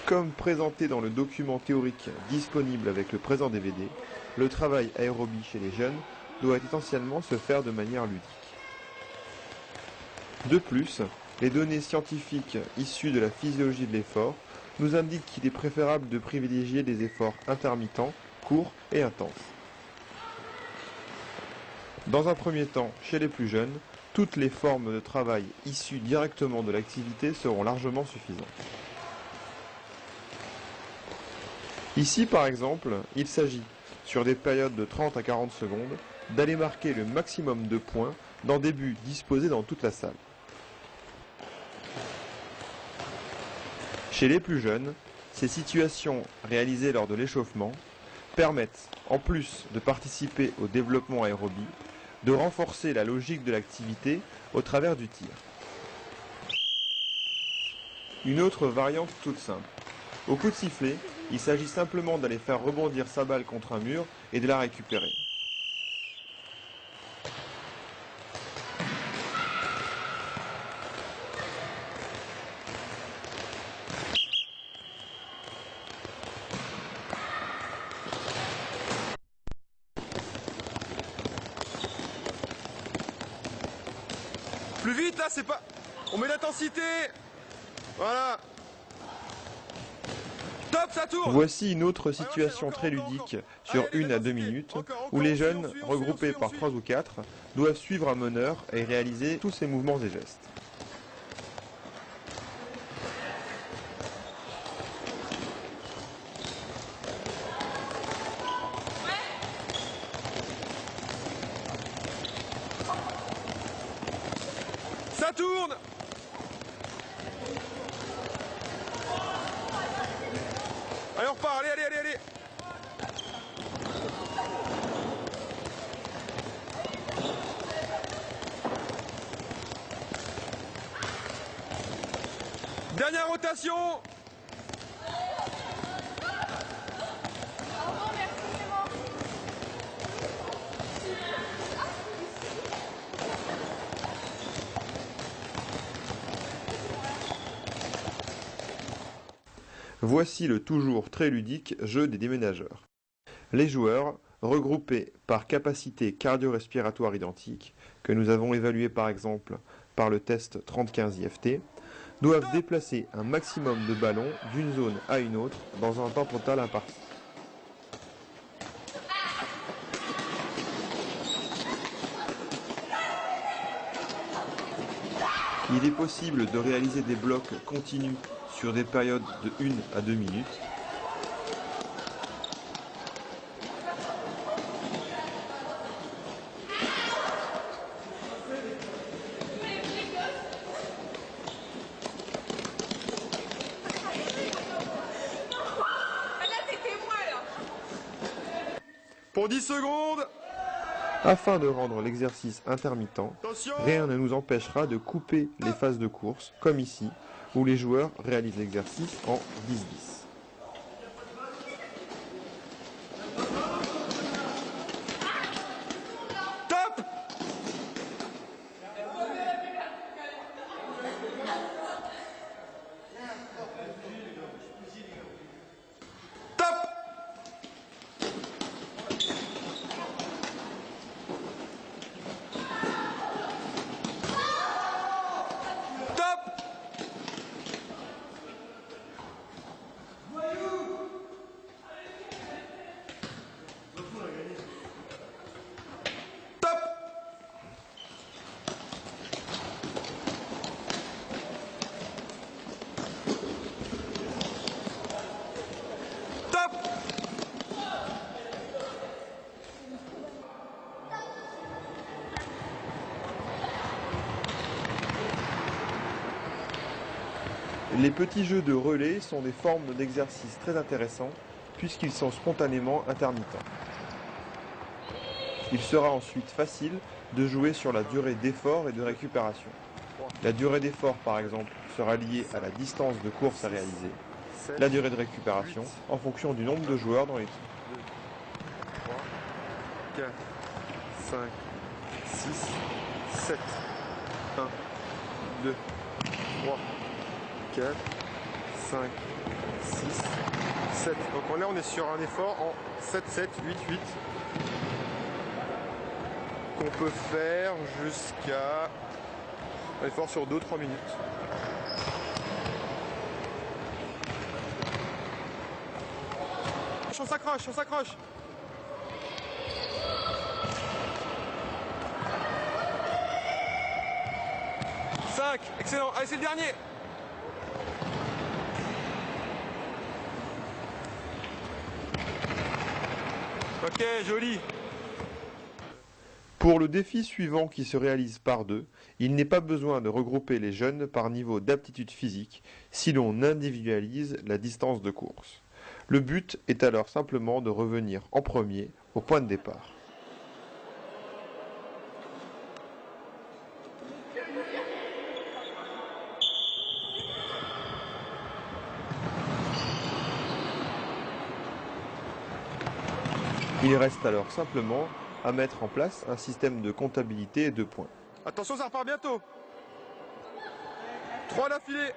Comme présenté dans le document théorique disponible avec le présent DVD, le travail aérobie chez les jeunes doit essentiellement se faire de manière ludique. De plus, les données scientifiques issues de la physiologie de l'effort nous indiquent qu'il est préférable de privilégier des efforts intermittents, courts et intenses. Dans un premier temps, chez les plus jeunes, toutes les formes de travail issues directement de l'activité seront largement suffisantes. Ici, par exemple, il s'agit, sur des périodes de 30 à 40 secondes, d'aller marquer le maximum de points dans des buts disposés dans toute la salle. Chez les plus jeunes, ces situations réalisées lors de l'échauffement permettent, en plus de participer au développement aérobie, de renforcer la logique de l'activité au travers du tir. Une autre variante toute simple. Au coup de sifflet, il s'agit simplement d'aller faire rebondir sa balle contre un mur et de la récupérer. Plus vite là, c'est pas... On met l'intensité. Voilà. Top, ça tourne. Voici une autre situation très ludique sur 1 à 2 minutes où les jeunes, regroupés par 3 ou 4, doivent suivre un meneur et réaliser tous ses mouvements et gestes. Ça tourne. Allez, on repart, allez. Dernière rotation. Voici le toujours très ludique jeu des déménageurs. Les joueurs, regroupés par capacité cardio-respiratoire identique, que nous avons évalué par exemple par le test 30-15 IFT, doivent déplacer un maximum de ballons d'une zone à une autre dans un temps total imparti. Il est possible de réaliser des blocs continus sur des périodes de 1 à 2 minutes. Pour 10 secondes. Afin de rendre l'exercice intermittent, rien ne nous empêchera de couper les phases de course, comme ici, où les joueurs réalisent l'exercice en 10-10. Top. Top. Les petits jeux de relais sont des formes d'exercices très intéressants puisqu'ils sont spontanément intermittents. Il sera ensuite facile de jouer sur la durée d'effort et de récupération. La durée d'effort, par exemple, sera liée à la distance de course à réaliser. La durée de récupération en fonction du nombre de joueurs dans l'équipe. 3, 4, 5, 6, 7. 1, 2, 3, 4, 5, 6, 7. Donc là on est sur un effort en 7, 7, 8, 8. Qu'on peut faire jusqu'à un effort sur 2-3 minutes. On s'accroche, on s'accroche. 5, excellent. Allez, c'est le dernier. Ok, joli. Pour le défi suivant qui se réalise par deux, il n'est pas besoin de regrouper les jeunes par niveau d'aptitude physique si l'on individualise la distance de course. Le but est alors simplement de revenir en premier au point de départ. Il reste alors simplement à mettre en place un système de comptabilité de points. Attention, ça repart bientôt. 3 d'affilée.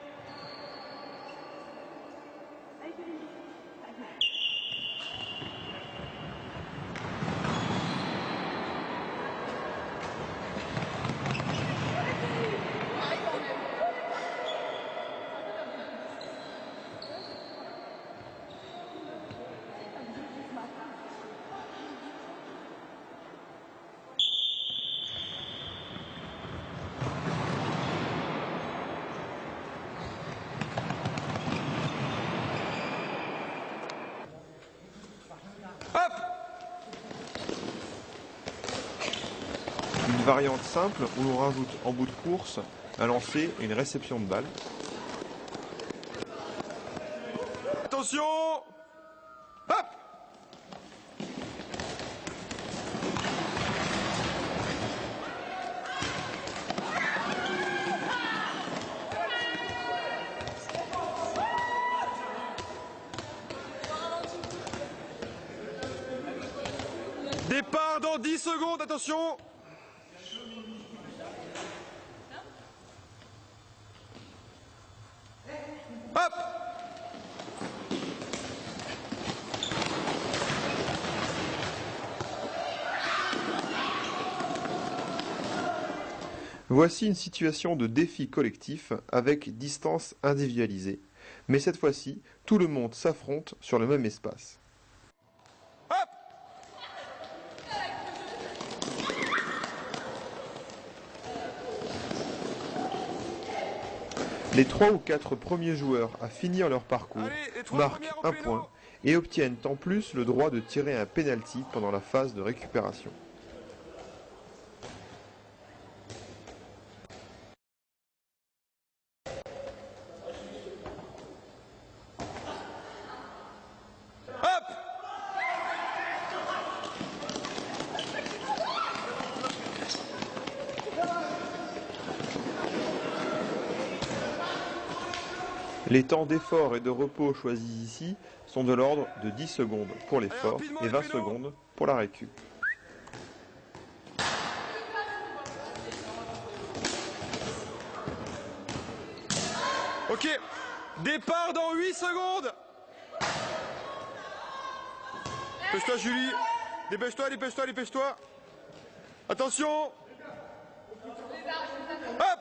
Une variante simple où l'on rajoute en bout de course un lancer et une réception de balle. Attention. Hop. Départ dans 10 secondes, attention. Hop. Voici une situation de défi collectif avec distance individualisée. Mais cette fois-ci, tout le monde s'affronte sur le même espace. Hop. Les 3 ou 4 premiers joueurs à finir leur parcours Allez, les 3 marquent premières au un péno. point et obtiennent en plus le droit de tirer un penalty pendant la phase de récupération. Hop. Les temps d'effort et de repos choisis ici sont de l'ordre de 10 secondes pour l'effort rapidement, et les 20 pénaux. secondes pour la récup. Ok. Départ dans 8 secondes. Dépêche-toi, Julie. Dépêche-toi, dépêche-toi, dépêche-toi. Attention. Hop.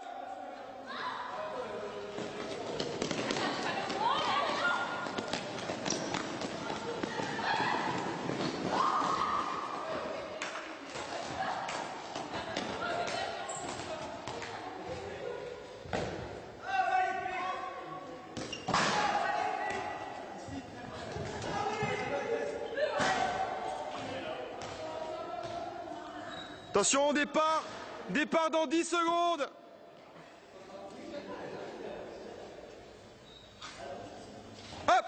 Attention, départ. Départ dans 10 secondes. Hop.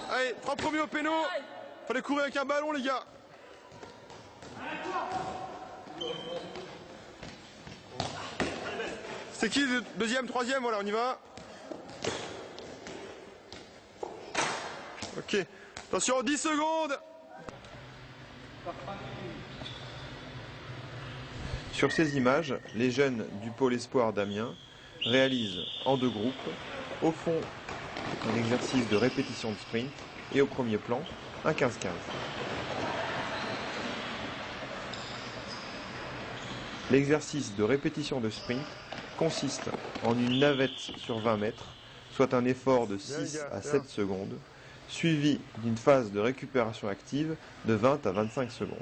Allez, 3 premiers au péno. Fallait courir avec un ballon, les gars. C'est qui le deuxième, troisième? Voilà, on y va. Ok. Attention, 10 secondes. Sur ces images, les jeunes du pôle espoir d'Amiens réalisent en 2 groupes, au fond un exercice de répétition de sprint et au premier plan un 15-15. L'exercice de répétition de sprint consiste en une navette sur 20 mètres, soit un effort de 6 à 7 secondes, suivi d'une phase de récupération active de 20 à 25 secondes.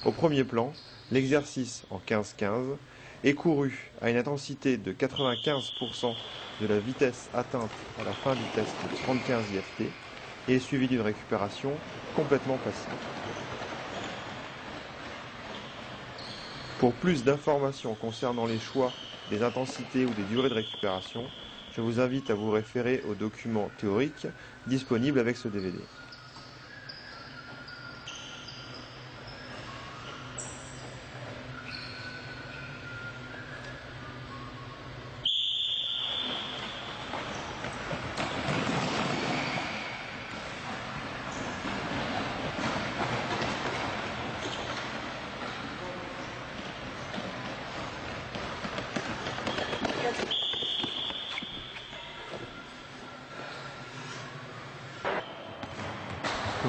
Au premier plan, l'exercice en 15-15 est couru à une intensité de 95% de la vitesse atteinte à la fin du test de 35 IFT et est suivi d'une récupération complètement passive. Pour plus d'informations concernant les choix des intensités ou des durées de récupération, je vous invite à vous référer aux documents théoriques disponibles avec ce DVD.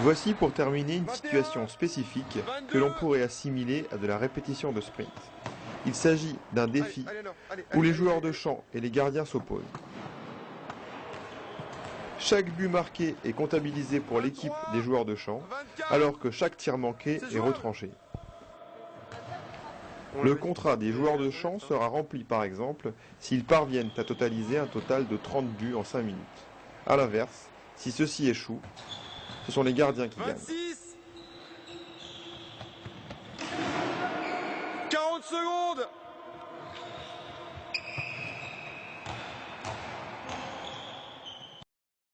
Voici pour terminer une situation spécifique que l'on pourrait assimiler à de la répétition de sprint. Il s'agit d'un défi où les joueurs de champ et les gardiens s'opposent. Chaque but marqué est comptabilisé pour l'équipe des joueurs de champ, alors que chaque tir manqué est retranché. Le contrat des joueurs de champ sera rempli par exemple s'ils parviennent à totaliser un total de 30 buts en 5 minutes. A l'inverse, si ceux-ci échouent, ce sont les gardiens qui gagnent. 40 secondes.